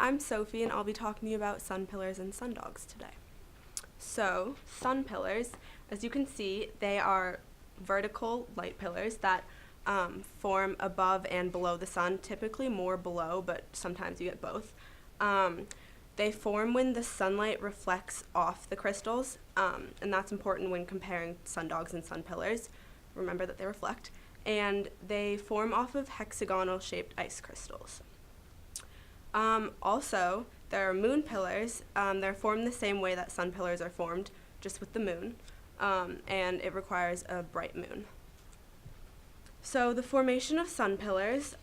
I'm Sophie, and I'll be talking to you about sun pillars and sundogs today. So, sun pillars, as you can see, they are vertical light pillars that form above and below the sun, typically more below, but sometimes you get both. They form when the sunlight reflects off the crystals, and that's important when comparing sundogs and sun pillars. Remember that they reflect. And they form off of hexagonal-shaped ice crystals. Also, there are moon pillars. They're formed the same way that sun pillars are formed, just with the moon, and it requires a bright moon. So the formation of sun pillars,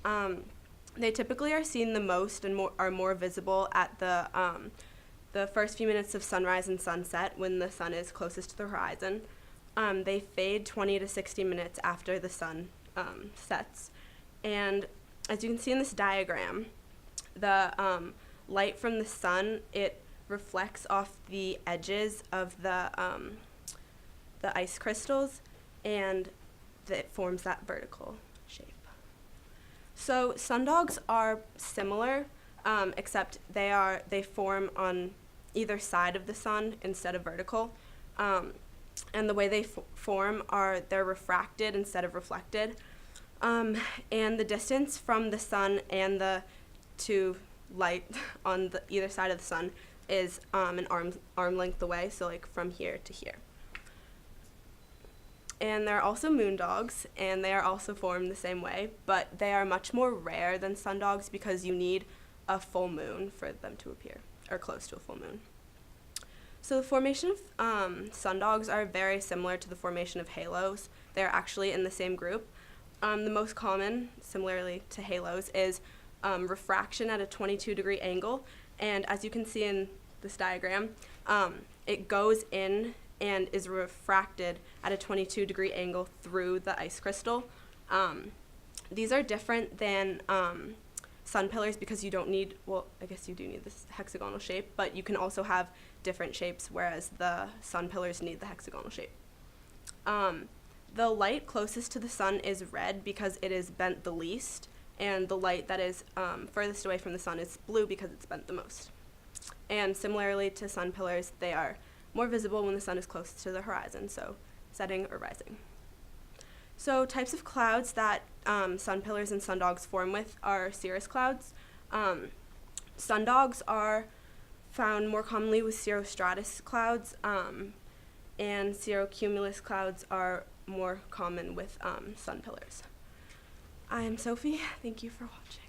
they typically are seen the most and are more visible at the first few minutes of sunrise and sunset when the sun is closest to the horizon. They fade 20 to 60 minutes after the sun sets. And as you can see in this diagram, the light from the sun, it reflects off the edges of the ice crystals, and it forms that vertical shape. So sundogs are similar, except they form on either side of the sun instead of vertical. And the way they form they're refracted instead of reflected. And the distance from the sun and the two light on either side of the sun is an arm length away, so like from here to here. And there are also moon dogs, and they are also formed the same way, but they are much more rare than sundogs because you need a full moon for them to appear, or close to a full moon. So the formation of sundogs are very similar to the formation of halos. They're actually in the same group. The most common, similarly to halos, is refraction at a 22-degree angle. And as you can see in this diagram, it goes in and is refracted at a 22-degree angle through the ice crystal. These are different than sun pillars because you don't need, well, I guess you do need this hexagonal shape, but you can also have different shapes, whereas the sun pillars need the hexagonal shape. The light closest to the sun is red because it is bent the least, and the light that is furthest away from the sun is blue because it's bent the most. And similarly to sun pillars, they are more visible when the sun is close to the horizon, so setting or rising. So types of clouds that sun pillars and sundogs form with are cirrus clouds. Sundogs are found more commonly with cirrostratus clouds, and cirrocumulus clouds are more common with sun pillars. I'm Sophie. Thank you for watching.